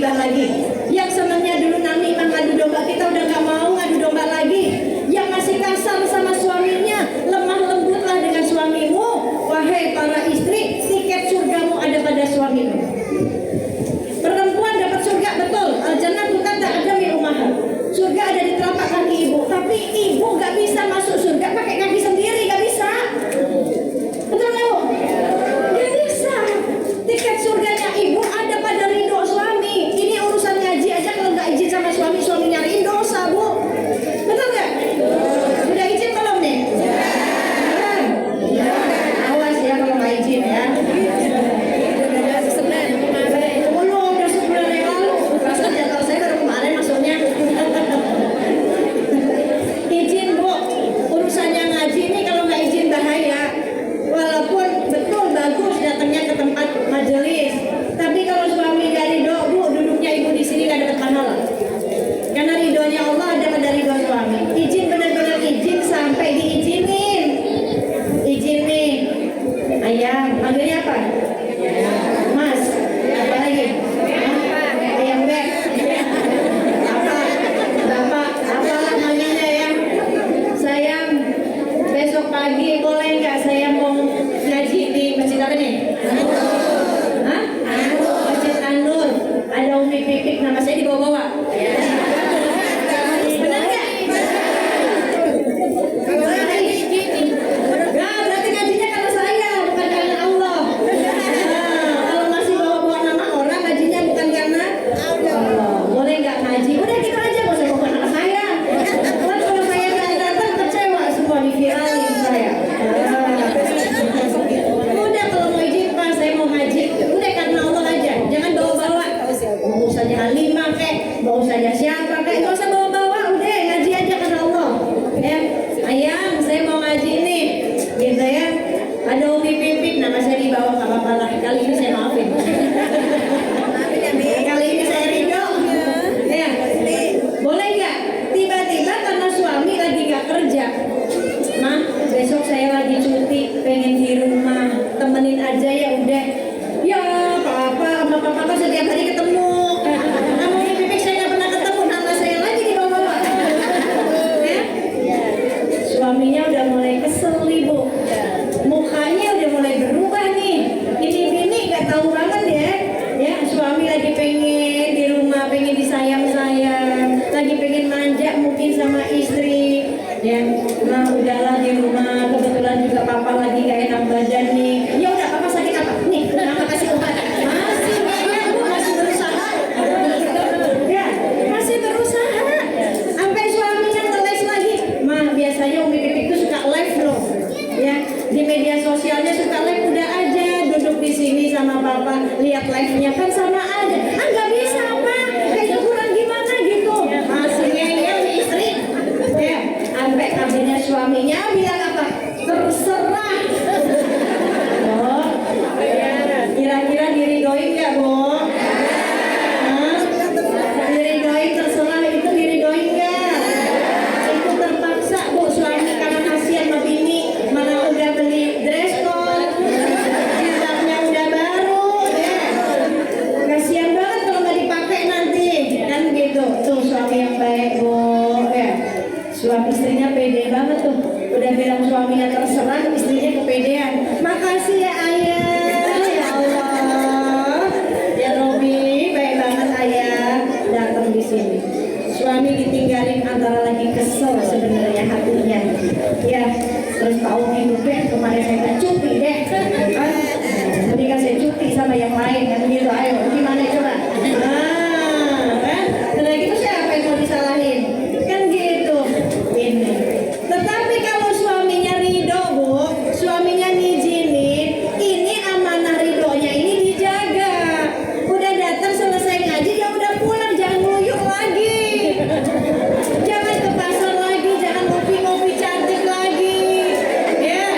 domba lagi. Yang senangnya dulu namimah ngadu domba, kita udah gak mau ngadu domba lagi. Yang masih kasar sama suaminya, lemah lembutlah dengan suamimu. Wahai para istri, tiket surgamu ada pada suamimu. Perempuan dapat surga, betul. Al-jannatu tahta min ummahat. Surga ada di telapak kaki ibu, tapi ibu gak bisa masuk surga pakai kaki sendiri, gak bisa. Betul nggak Bu? Gak bisa. Tiket surganya ibu ada pada ridho suami. Ini urusan ngaji aja kalau nggak izin sama suami, suami nyariin dosa Bu. Betul nggak? Udah izin belum nih? Ya. Awas ya kalau nggak izin ya. Udah sebulan yang lalu. Rasanya kalau saya baru kemarin masuknya. Izin Bu. Urusannya ngaji ini kalau nggak izin bahaya. Walaupun betul bagus datangnya ke tempat majelis, tapi kalau suami gak ridho Bu, duduknya ibu di sini gak dapat pahala. Karena ridhonya Allah ada pada ridho suami. Izin benar-benar izin sampai diizinin. Izin nih, ayam, panggilnya apa? Mas, apa lagi? Ayam beb. Bapak, apa namanya ya? Sayang, besok pagi boleh nggak saya mau ngaji di masjid apa nih? Hah? Masjid An-Nur. Ada Umi Pipik, nama saya dibawa-bawa. Benar nggak? Nggak, berarti ngajinya karena saya, bukan karena Allah. Kalau masih bawa-bawa nama orang, ngajinya bukan karena Allah. Boleh nggak ngaji? Udah gitu aja, nggak usah bawa nama saya. Kalau saya nggak datang, kecewa semua diviralin saya. Udah kalau mau izin Pak, saya mau ngaji. Udah karena Allah aja, jangan bawa-bawa. Mau usahanya Halimah kek, mau usahanya siapa kek, nggak usah bawa-bawa. Udah ngaji aja karena Allah. Ya, ayang, saya mau ngaji nih, gitu ya. Ada Umi Pipik, nama saya dibawa nggak apa-apa lah. Kali ini saya maafin. Kali ini saya ridho. Ya, boleh nggak? Tiba-tiba karena suami lagi nggak kerja, Mah, besok saya lagi cuti, pengen di rumah, temenin aja ya udah. Ya, papa sama papa setiap hari ketemu. Kamu Umi Pipik saya nggak pernah ketemu, nama saya lagi dibawa-bawa. Ya? Suaminya udah mulai kesel nih Bu. Mukanya udah mulai berubah nih. Ini bini nggak tahu banget ya. Ya, suami lagi pengen di rumah, pengen disayang-sayang, lagi pengen manja mungkin sama istri. Ya, nah udahlah di rumah, kebetulan juga papa lagi gak enak badan nih. Ya udah, papa sakit apa? Nih, mama kasih obat. Masih ya, Bu, masih berusaha. Ya, masih berusaha. Sampai suaminya ngeles lagi. Mah, biasanya Umi Pipik itu suka live loh. Ya, di media sosialnya suka live, udah aja duduk di sini sama papa, lihat live-nya kan sama aja. Ah, nggak bisa Pak, kayak kurang gimana gitu. Masih ngeyel nih istri. Ya, sampai akhirnya suaminya bilang apa? Terserah. Oh, kira-kira diridoin nggak Bu? Diridoin, terserah itu diridoin nggak? Itu terpaksa Bu, suami karena kasihan sama bini, mana udah beli dress code, jilbabnya udah baru, ya. Kasihan banget kalau nggak dipakai nanti, kan gitu. Tuh suami yang baik Bu, ya. Suami istrinya pede banget tuh. Udah bilang suaminya terserah, istrinya kepedean. Makasih ya ayah, ya Allah. Ya Robi, baik banget ayah datang di sini. Suami ditinggalin antara lagi kesel sebenarnya hatinya. Ya, terus tahu hidupnya kemarin saya cuti deh. Mendingan saya cuti sama yang lain kan gitu. Ayo, gimana coba? Kan? Setelah gitu siapa yang mau disalahin? Kan gitu. Ini. Tetapi kalau suaminya ridho Bu, suaminya ngizinin, ini amanah ridhonya ini dijaga. Udah datang selesai ngaji, ya udah pulang, jangan ngeluyuk lagi. Jangan ke pasar lagi, jangan ngopi-ngopi cantik lagi. Ya,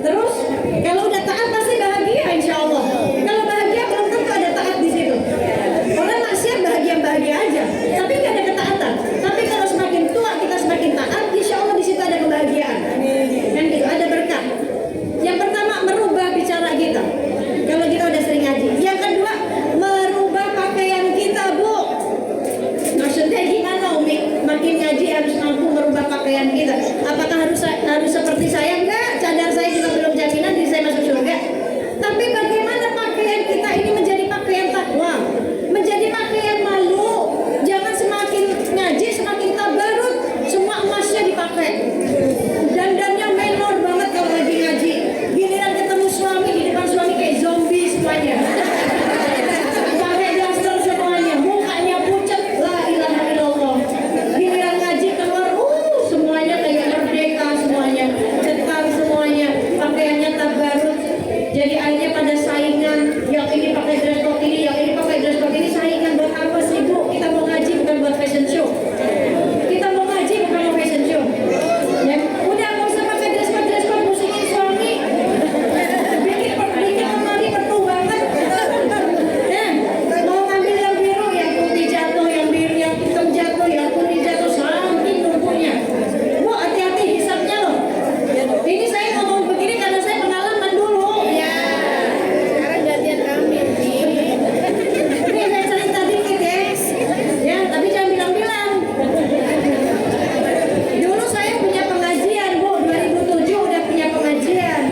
Terus kalau udah taat pasti bahagia insya Allah. Kalau bahagia belum tentu ada taat di situ. Orang maksiat bahagia aja, tapi nggak ada ketaatan. Tapi kalau semakin tua kita semakin taat, insya Allah di situ ada kebahagiaan. Kan gitu, ada berkah. Yang pertama merubah bicara kita. Kalau kita udah sering ngaji. Yang kedua merubah pakaian kita, Bu. Maksudnya gimana, Umi? Makin ngaji harus mampu merubah pakaian kita. Apakah harus seperti saya? Enggak. Cadar saya juga belum jaminan diri saya masuk surga. Tapi bagaimana pakaian kita ini menjadi pakaian takwa, menjadi pakaian malu. Jangan semakin ngaji semakin tabarut, semua emasnya dipakai. Dandannya menor banget kalau lagi ngaji. Giliran ketemu suami di depan suami kayak zombie semuanya. Pakai daster semuanya, mukanya pucat. La ilaha illallah. Giliran ngaji keluar, semuanya kayak merdeka semuanya, cetar semuanya, pakaiannya tabarut. Jadi akhirnya pada saingan, yang ini pakai dress code ini, yang ini pakai dress code ini, saingan buat apa sih, Bu? Kita mau ngaji bukan buat fashion show. Kita mau ngaji bukan mau fashion show. Ya, udah nggak usah pakai dress code musingin suami. Bikin lemari perlu banget. Ya, mau ngambil yang biru, yang putih jatuh, yang biru, yang hitam jatuh, yang putih jatuh, saking numpunya. Bu, hati-hati hisapnya loh. Ini saya ngomong begini karena saya pengalaman dulu. Sekarang gantian kami nih. Ini saya cerita dikit ya. Ya, tapi jangan bilang-bilang. Dulu saya punya pengajian, Bu. 2007 udah punya pengajian.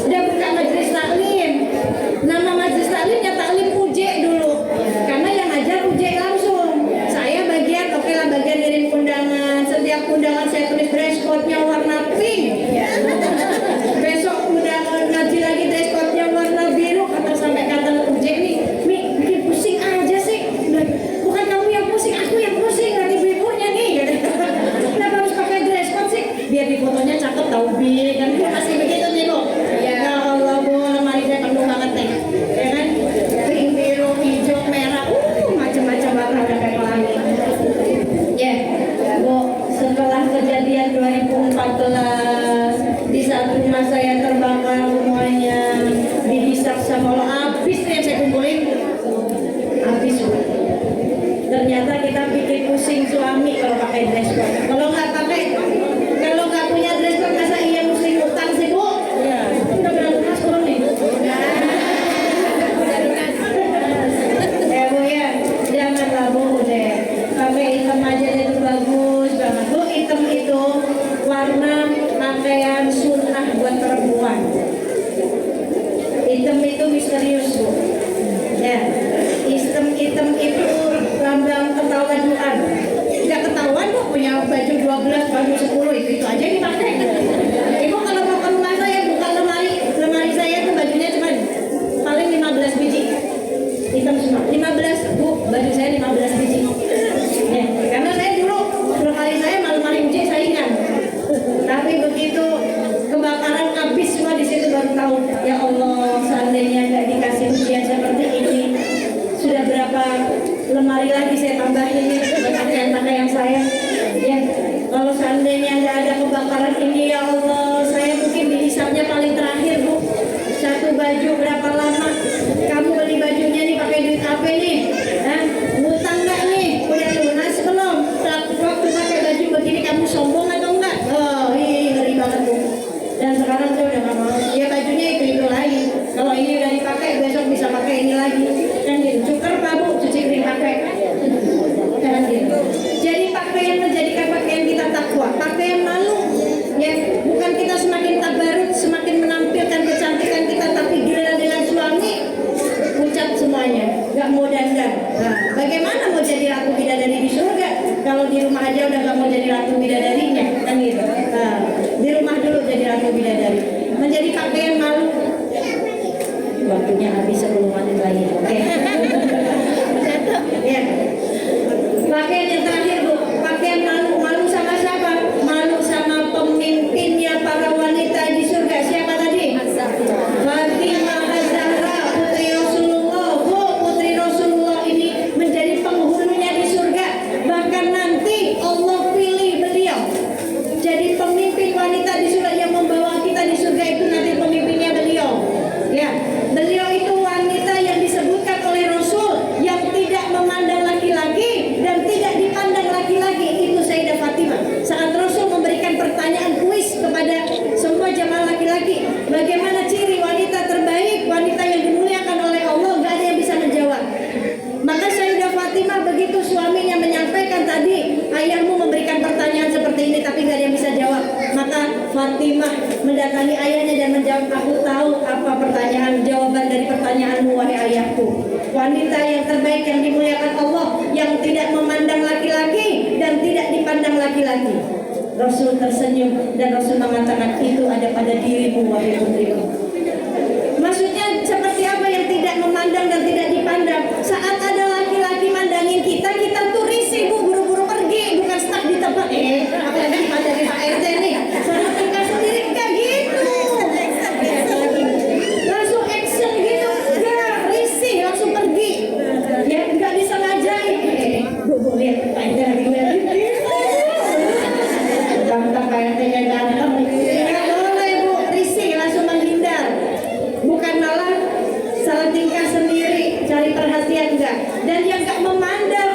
Udah buka majelis taklim. Nama majelis taklimnya Taklim UJ dulu. Karena yang ngajar UJ langsung. Saya bagian, oke lah, bagian ngirim undangan. Setiap undangan saya tulis dress code-nya warna pink. Besok udah ngaji lagi dress code-nya warna biru. Sampai kata UJ nih, Mi, bikin pusing aja sih. Bukan kamu yang pusing, aku yang pusing. Nanti ibunya nih. Kenapa harus pakai dress code sih? Biar di fotonya cakep tau, Bi. Kan masih begitu nih, Bu. Ya Allah, Bu, lemari saya penuh banget nih. Ya kan? Pink, biru, hijau, merah. Macam-macam warna udah kayak pelangi. Ya, Bu, setelah kejadian 2014 di saat rumah saya terbakar semuanya, dihisap sama Allah, habis nih yang saya kumpulin, habis. Ternyata kita bikin pusing suami kalau pakai dress code. Kalau nggak punya dress code, masa iya mesti utang sih, Bu? Iya. Udah berapa mas belum nih? Bu ya, janganlah, Bu, deh. Pakai hitam aja itu bagus banget. Bu, hitam itu warna pakaian sunnah buat perempuan. Hitam itu misterius, Bu. Ya, hitam itu lambang ketawaduan. Nggak ketahuan, Bu, punya baju 12, baju 10, itu aja dipakai. Ibu kalau mau ke rumah saya buka lemari saya tuh bajunya cuma paling 15 biji. Hitam semua. 15, Bu, baju saya 15 biji. Ya, karena saya dulu lemari saya lemari uji saingan. Tapi begitu kebakaran habis semua di situ baru tahu, ya Allah, seandainya nggak dikasih ujian seperti ini, sudah berapa lemari lagi saya tambahin nih pakaian saya. Ya, kalau seandainya nggak ada kebakaran ini, ya Allah, saya mungkin dihisapnya paling terakhir, Bu. Satu baju berapa lama? Kamu beli bajunya nih pakai duit apa nih? Ngutang nggak nih? Udah lunas belum? Waktu pakai baju begini kamu sombong atau enggak? Oh, ngeri banget, Bu. Dan sekarang saya udah nggak mau. Ya bajunya itu lagi. Kalau ini udah dipakai, besok bisa pakai ini lagi. Dan gitu. Cukur Pak, Bu, cuci kering pakai. Dan gitu. Jadi pakaian menjadikan pakaian kita takwa, pakaian malu. Ya, bukan kita semakin tabarut, semakin menampilkan kecantikan kita, tapi giliran dengan suami pucat semuanya, nggak mau dandan. Nah, bagaimana mau jadi ratu bidadari di surga kalau di rumah aja udah nggak mau jadi ratu bidadarinya, kan gitu. Nah, di rumah dulu jadi ratu bidadari. Menjadi pakaian malu. Waktunya habis 10 menit lagi, oke? Ya. Pakaian yang terakhir, Bu, pakaian malu. Malu sama siapa? Malu sama pemimpinnya para wanita di surga. Siapa tadi? Fatimah Az-Zahra, putri Rasulullah. Bu, putri Rasulullah ini menjadi penghulunya di surga. Bahkan nanti Allah pilih beliau jadi pemimpin wanita di surga yang membawa kita di surga itu pertanyaanmu wahai ayahku. Wanita yang terbaik yang dimuliakan Allah, yang tidak memandang laki-laki dan tidak dipandang laki-laki. Rasul tersenyum dan Rasul mengatakan, itu ada pada dirimu wahai putriku. Maksudnya seperti apa yang tidak memandang dan tidak dipandang? Saat ada laki-laki mandangin kita, kita tuh risih bu, buru-buru pergi, bukan stuck di tempat. Apalagi dipandangin HRT nih, sama tinggal sendiri kayak gitu. Langsung action gitu, enggak risih, langsung pergi. Ya nggak disengajain. Bu lihat HRT lagi ngeliatin. Gampang HRT-nya ganteng. Nggak boleh bu, risih langsung menghindar. Bukan malah salah tingkah sendiri, cari perhatian enggak. Dan yang enggak memandang,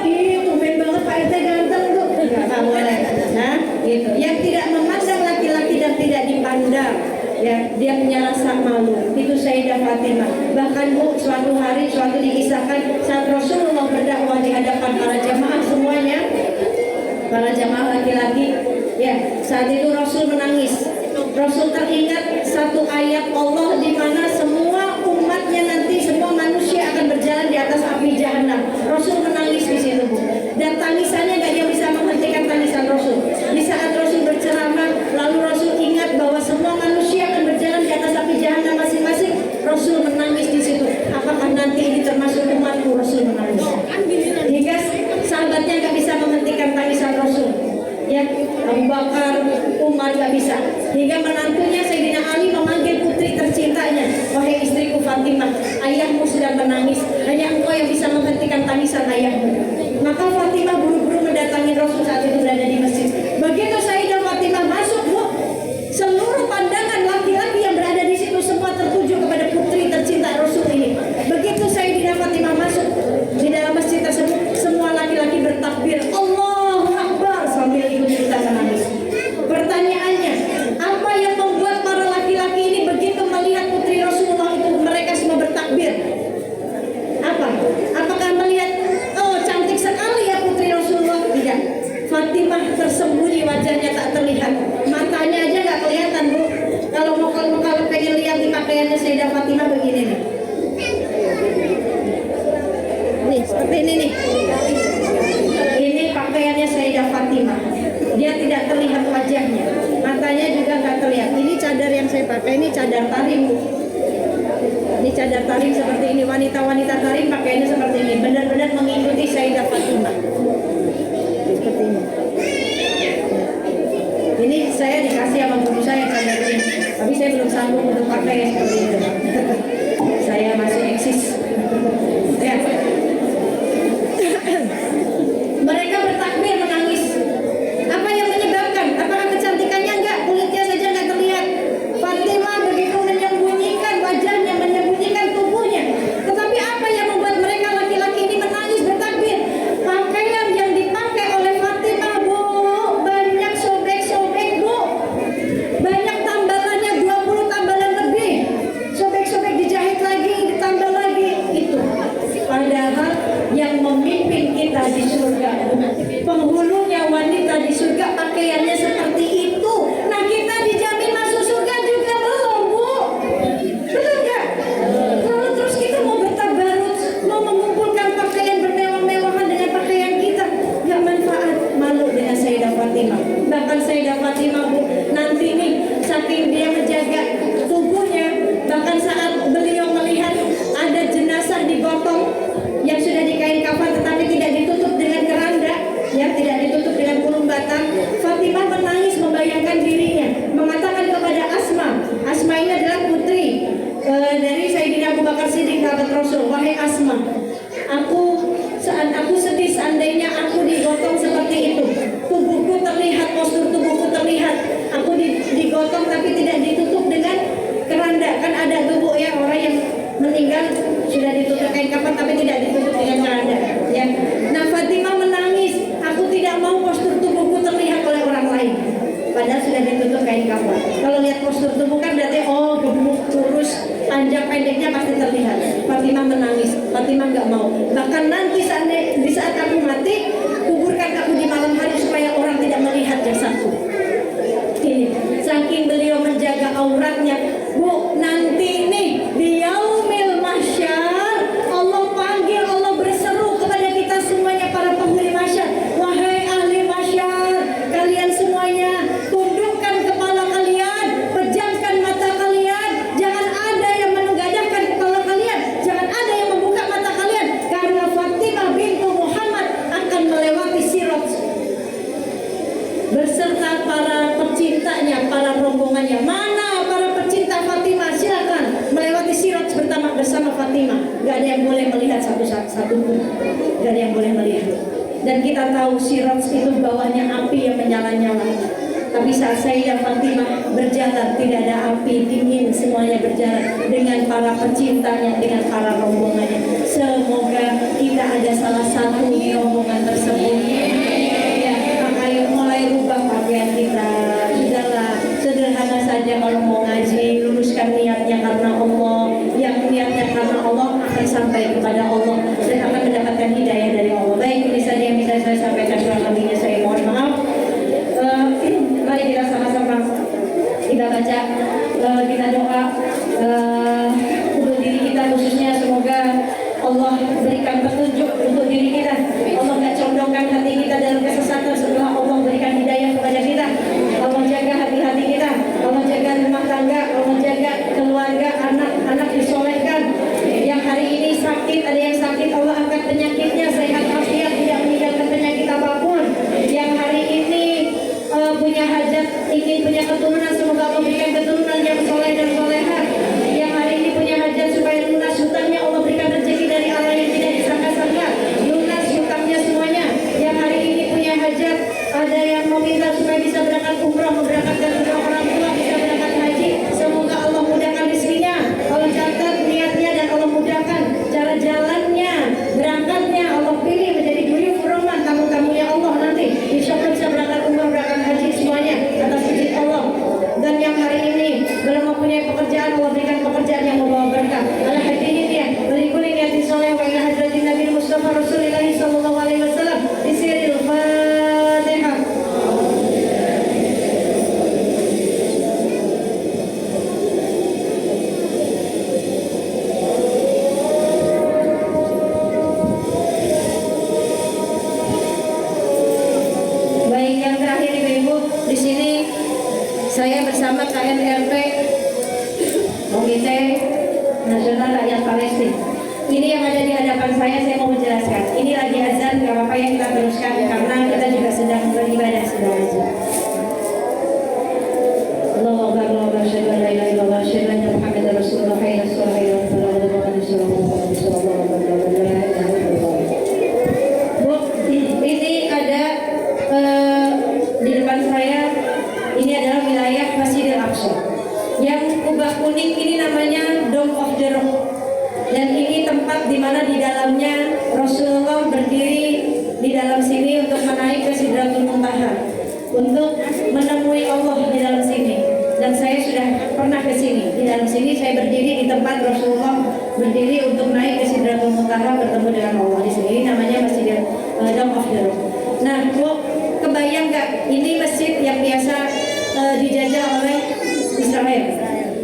tumben banget Pak RT ganteng tuh, enggak boleh. Nah, gitu. Yang tidak memandang laki-laki dan tidak dipandang, ya dia punya rasa malu. Itu Sayyidah Fatimah. Bahkan bu, suatu hari, suatu dikisahkan saat Rasulullah berdakwah di hadapan para jamaah semuanya, para jamaah laki-laki, ya saat itu Rasul menangis. Rasul teringat satu ayat Allah di mana semua umatnya nanti, semua manusia akan berjalan di atas api jahanam. Rasul menangis di situ, Bu. Dan tangisannya gak dia bisa menghentikan tangisan Rasul. Di saat Rasul berceramah, lalu Rasul ingat bahwa semua manusia akan berjalan di atas api jahanam masing-masing. Rasul menangis di situ. Apakah nanti ini termasuk umatku? Rasul menangis. Hingga sahabatnya gak bisa menghentikan tangisan Rasul. Ya, Abu Bakar, Umar gak bisa. Hingga menantunya Sayyidina Ali memanggil putri tercintanya, wahai istriku Fatimah, ayahmu sedang menangis, hanya engkau yang bisa menghentikan tangisan ayahmu. Maka Fatimah buru-buru mendatangi Rasul saat itu berada di masjid. Begitu Sayyidah Fatimah masuk, bu, seluruh pandangan laki-laki yang berada di situ semua tertuju kepada putri tercinta Rasul ini. Begitu Sayyidah Fatimah masuk di dalam masjid tersebut, semua laki-laki bertakbir, Allahu Akbar, sambil ikut-ikutan menangis. Pertanyaannya, apa yang membuat para laki-laki ini begitu melihat putri Rasulullah itu mereka semua bertakbir? Apa? Apakah melihat, oh cantik sekali ya putri Rasulullah? Tidak. Fatimah tersembunyi, wajahnya tak terlihat, matanya aja nggak kelihatan, bu. Kalau pengen lihat di pakaiannya Sayyidah Fatimah begini nih. Nih seperti ini nih. Ini pakaiannya Sayyidah Fatimah. Dia tidak terlihat wajahnya, matanya juga nggak terlihat. Ini cadar yang saya pakai, ini cadar tarim, bu. Ini cadar tarim seperti ini. Wanita-wanita tarim pakaiannya seperti ini, benar-benar mengikuti Sayyidah Fatimah. Seperti ini. Ini saya dikasih sama guru saya cadar ini, tapi saya belum sanggup untuk pakai yang seperti itu. Saya masih eksis. Ya. Mereka bertakbir menangis. Apa yang menyebabkan? Apakah kecantikannya? Enggak, kulitnya saja enggak terlihat. Fatimah begitu menyembunyikan wajahnya, menyembunyikan tubuhnya. Tetapi apa yang membuat mereka laki-laki ini menangis bertakbir? Pakaian yang dipakai oleh Fatimah, bu, banyak sobek-sobek, bu. Banyak tambalannya, 20 tambalan lebih. Sobek-sobek dijahit lagi, ditambah lagi. Itu. Padahal yang memimpin kita di surga, penghulunya wanita di surga pakaiannya seperti itu. Nah kita dijamin masuk surga juga belum, bu? Betul nggak? Lalu terus kita mau bertabarut, mau mengumpulkan pakaian bermewah-mewahan dengan pakaian kita, nggak manfaat. Malu dengan Sayyidah Fatimah. Bahkan Sayyidah Fatimah, bu, nanti nih saking dia menjaga tubuhnya, bahkan saat beliau melihat ada jenazah digotong yang sudah dikain kafan tetapi tidak ditutup dengan keranda, ya tidak ditutup dengan kulung batang, Fatimah menangis membayangkan dirinya, mengatakan kepada Asma ini adalah putri dari Sayyidina Abu Bakar Siddiq sahabat Rasul, wahai Asma, aku sedih seandainya aku digotong seperti itu, tubuhku terlihat, postur tubuhku terlihat, aku digotong tapi tidak ditutup dengan keranda. Kan ada tubuh ya orang yang meninggal sudah ditutup kain kafan tapi tidak ditutup dengan keranda, ya. Nah Fatimah menangis, aku tidak mau postur tubuhku terlihat oleh orang lain, padahal sudah ditutup kain kafan. Kalau lihat postur tubuh kan berarti oh gemuk, kurus, panjang pendeknya pasti terlihat. Fatimah menangis, Fatimah nggak mau. Bahkan nanti di saat aku mati, kuburkan aku di malam hari supaya orang tidak melihat jasadku. Ini saking beliau menjaga auratnya, bu. Nanti nih di yaumil mahsyar satu pun gak ada yang boleh melihat. Dan kita tahu Sirat itu bawahnya api yang menyala-nyala. Tapi saat saya dan Fatimah berjalan, tidak ada api, dingin, semuanya berjalan dengan para pecintanya, dengan para rombongannya. Semoga kita ada salah satu di rombongan tersebut. Ya, makanya mulai rubah pakaian kita. Sudahlah, sederhana saja kalau mau ngaji, luruskan niatnya karena Allah. Yang niatnya karena Allah akan sampai kepada Allah dan akan mendapatkan hidayah dari Allah. Baik, ini saja yang bisa saya sampaikan. Kurang lebihnya saya mohon maaf. Mari kita sama-sama kita baca, kita doa untuk diri kita khususnya, semoga Allah berikan petunjuk untuk diri kita. Allah gak condongkan hati kita dalam kesesatan, setelah Allah berikan hidayah kepada kita. Allah jaga hati-hati kita, Allah jaga rumah tangga, Allah jaga keluarga, anak-anak disolehkan. Yang hari ini sakit, ada yang sakit, Allah angkat penyakitnya, sehat walafiat, tidak meninggalkan penyakit apapun. Yang hari ini punya hajat, ingin punya keturunan, semoga Allah berikan keturunan yang soleh dan solehah. Yang hari ini punya hajat supaya lunas hutangnya, Allah berikan rezeki dari Allah yang tidak disangka-sangka, lunas hutangnya semuanya. Yang hari ini punya hajat, ada yang meminta supaya bisa berangkat umrah, memberangkatkan kedua orang tua, bisa berangkat haji, semoga Allah mudahkan rezekinya, Allah catat niatnya dan Allah mudahkan cara jalannya, berangkatnya, Allah pilih menjadi duyuf roman, tamu-tamunya Allah nanti, insya Allah bisa berangkat umrah, berangkat haji semuanya atas izin Allah. Dan yang hari ini belum mempunyai pekerjaan, Allah berikan pekerjaan yang membawa berkah. Ala hadirin ya, berikuling yati soleh wa ila hadratin Nabi Mustafa Rasulullah sallallahu alaihi wasallam. Disiril Fatihah. Baik, yang terakhir Ibu-ibu, di sini saya bersama KNRP Komite Nasional Rakyat Palestina. Ini yang ada di hadapan saya mau menjelaskan. Ini lagi azan, gak apa-apa yang kita teruskan karena kita juga sedang beribadah sedang azan. Allahu Akbar, Allahu Akbar, syahadu an la ilaha illallah, syahadu anna Muhammadar Rasulullah, hayya 'alas shalah, hayya 'alal falah, qad qamati shalah. Bu, ini ada di depan saya, ini adalah wilayah Masjidil Aqsa. Yang kubah kuning ini namanya Dome of the Rock. Dan ini tempat di mana di dalamnya Rasulullah berdiri di dalam sini untuk menaik ke Sidratul Muntaha, untuk menemui Allah di dalam sini. Dan saya sudah pernah ke sini. Di dalam sini saya berdiri di tempat Rasulullah berdiri untuk naik ke Sidratul Muntaha, bertemu dengan Allah di sini. Ini namanya Masjidil Dome of the Rock. Nah, Bu, kebayang nggak ini masjid yang biasa dijajah oleh Israel,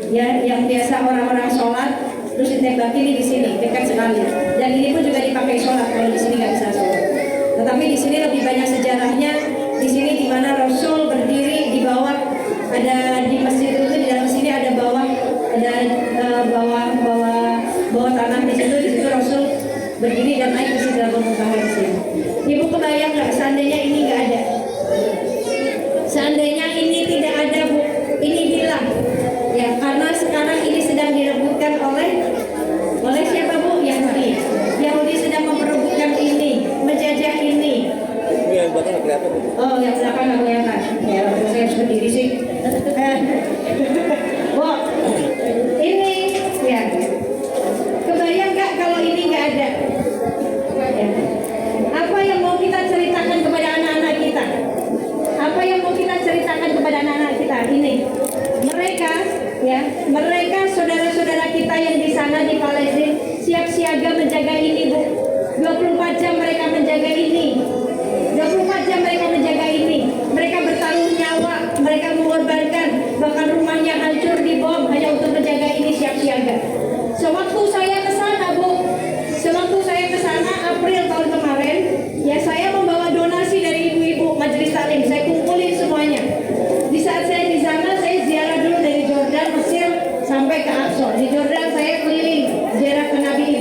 ya, yang biasa orang-orang sholat terus ditembak, ini di sini dekat sekali. Dan ini pun juga dipakai sholat kalau di sini nggak bisa sholat. Tetapi di sini lebih banyak sejarahnya. Di sini di mana Rasul berdiri di bawah, ada di masjid itu di dalam sini ada bawah, ada bawah tanah di situ Rasul berdiri dan naik ke Sidratul Muntaha di sini. Ibu kebayang nggak seandainya ini nggak ada? Seandainya ini tidak ada, Bu, ini hilang. Ya, karena sekarang ini sedang direbutkan oleh siapa, Bu? Yahudi. Yahudi sedang memperebutkan ini, menjajah ini. Ini yang belakang kelihatan. Oh, yang belakang nggak kelihatan. Ya, saya harus berdiri sih. Bu, ini ya. Kebayang nggak kalau ini nggak ada? Ya. Apa yang mau kita ceritakan kepada anak-anak kita? Apa yang mau kita ceritakan kepada anak-anak kita? Ini mereka saudara-saudara kita yang di sana di Palestina siap siaga menjaga ini, Bu. 24 jam mereka menjaga ini. 24 jam mereka menjaga ini. Mereka bertaruh nyawa, mereka mengorbankan, bahkan rumahnya hancur dibom hanya untuk menjaga ini siap siaga. Sewaktu saya ke sana, Bu, April tahun kemarin, ya saya membawa donasi dari ibu-ibu majelis taklim. Saya